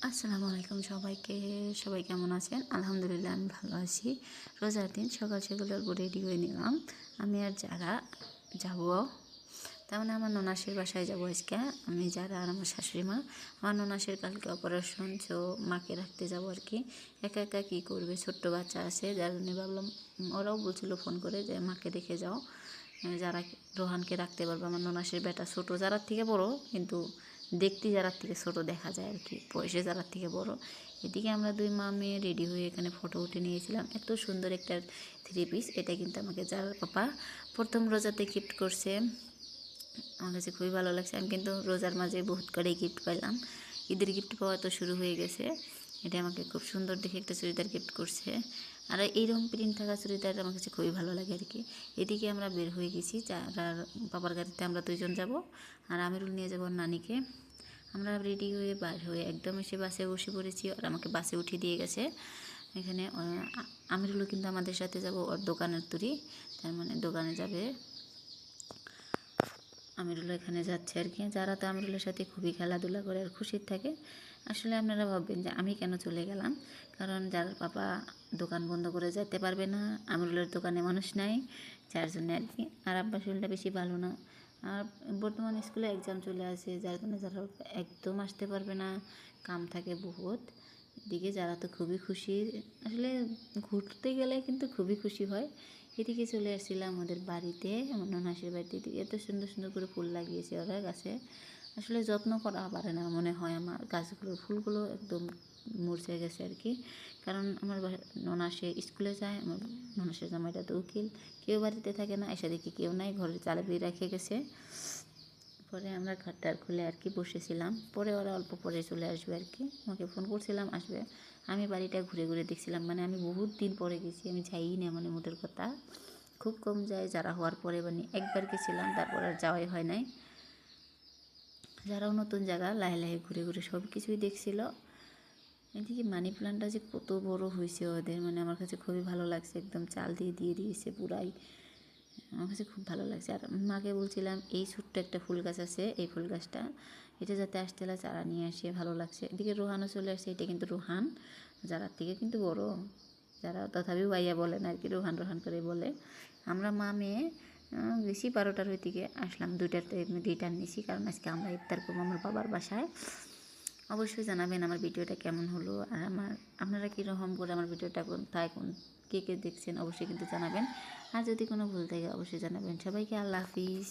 আসসালামু আলাইকুম সবাইকে। সবাই কেমন আছেন? আলহামদুলিল্লাহ আমি ভালো আছি। রোজার দিন সকাল সকাল রেডি হয়ে নিলাম। আমি আর যারা যাব, তার মানে আমার ননাসের বাসায় যাব আজকে। আমি যারা আর আমার শাশুড়ি মা। আমার ননাসের কালকে অপারেশন, তো মাকে রাখতে যাব আর কি। একা একা কী করবে, ছোট্ট বাচ্চা আছে, যার জন্য ভাবলাম। ওরাও বলছিল ফোন করে যে মাকে রেখে যাও, যারা রোহানকে রাখতে পারবে। আমার ননাসের বেটা ছোটো, যারার থেকে বড়, কিন্তু দেখতে যারার থেকে ছোট দেখা যায় আর কি, বয়সে যারার থেকে বড়। এদিকে আমরা দুই মা মেয়ে রেডি হয়ে এখানে ফটো উঠে নিয়েছিলাম। এত সুন্দর একটা 3 পিস, এটা কিন্তু আমাকে যার পাপা প্রথম রোজাতে গিফট করছে। আমার কাছে খুবই ভালো লাগছে। আমি কিন্তু রোজার মাঝে বহুত করেই গিফট পাইলাম। ঈদের গিফট পাওয়া তো শুরু হয়ে গেছে। এটা আমাকে খুব সুন্দর দেখে একটা চুড়িদার গিফট করছে। আর এইরকম প্রিন্ট থাকা চুড়িদার আমার কাছে খুবই ভালো লাগে আর কি। এদিকে আমরা বের হয়ে গেছি, আর বাবার গাড়িতে আমরা দুইজন যাব, আর আমিরুল নিয়ে যাবো নানিকে। আমরা রেডি হয়ে বার হয়ে একদম এসে বাসে বসে পড়েছি, আর আমাকে বাসে উঠিয়ে দিয়ে গেছে। এখানে আমিরুলও কিন্তু আমাদের সাথে যাব, ওর দোকানের তুরি, তার মানে দোকানে যাবে। আমিরুল এখানে যাচ্ছে আর কি। যারা তো আমিরুলের সাথে খুবই খেলাধুলা করে আর খুশির থাকে। আসলে আপনারা ভাববেন যে আমি কেন চলে গেলাম, কারণ যার পাপা দোকান বন্ধ করে যেতে পারবে না, আমিরুলের দোকানে মানুষ নাই, যার জন্য আর কি। আর আব্বা শরীরটা বেশি ভালো না, আর বর্তমান স্কুলে এক্সাম চলে আসে, যার জন্য যারা একদম আসতে পারবে না, কাম থাকে বহুত। এদিকে যারা তো খুবই খুশি, আসলে ঘুরতে গেলে কিন্তু খুবই খুশি হয়। এদিকে চলে আসছিলাম আমাদের বাড়িতে, আমার ননাসের বাড়িতে। এদিকে এত সুন্দর সুন্দর করে ফুল লাগিয়েছে ওরা গাছে। আসলে যত্ন করা পারে না মনে হয় আমার গাছগুলোর, ফুলগুলো একদম মরচে গেছে আর কি। কারণ আমার ননাসে স্কুলে যায়, আমার ননাসের জামাইটা তো উকিল, কেউ বাড়িতে থাকে না, এসে দেখি কেউ নাই, ঘরের চালাবি রেখে গেছে। পরে আমরা ঘরটার খুলে আর কি বসেছিলাম। পরে ওরা অল্প পরে চলে আসবে আর কি, আমাকে ফোন করছিলাম আসবে। আমি বাড়িটা ঘুরে ঘুরে দেখছিলাম, মানে আমি বহুত দিন পরে গেছি, আমি যাই না, মানে মোটের কথা খুব কম যায়। যারা হওয়ার পরে মানে একবার গেছিলাম, তারপর আর যাওয়াই হয় নাই। যারাও নতুন জায়গা লাহে লাহে ঘুরে ঘুরে সব কিছুই দেখছিল। এদিকে মানি প্লান্টটা যে কত বড় হয়েছে ওদের, মানে আমার কাছে খুবই ভালো লাগছে। একদম চাল দিয়ে দিয়ে দিয়েছে পুরাই, আমার কাছে খুব ভালো লাগছে। আর মাকে বলছিলাম এই ছোট্ট একটা ফুল গাছ আছে, এই ফুল গাছটা এটা যাতে আসতেলা চারা নিয়ে আসে, ভালো লাগছে। এদিকে রোহানও চলে আসছে, এটা কিন্তু রোহান, যারার থেকে কিন্তু বড়, যারা তথাপিও ভাইয়া বলে না আর কি, রোহান রোহান করে বলে। আমরা মা মেয়ে বেশি 12টার ওই দিকে আসলাম, 2টাতে রিটার্ন নিছি, কারণ আজকে আমরা ইফতার করবো আমার বাবার বাসায়। অবশ্যই জানাবেন আমার ভিডিওটা কেমন হলো, আর আপনারা কীরকম করে আমার ভিডিওটা কোথায় কে কে দেখছেন অবশ্যই কিন্তু জানাবেন। আর যদি কোনো ভুল থাকে অবশ্যই জানাবেন। সবাইকে আল্লাহ হাফিজ।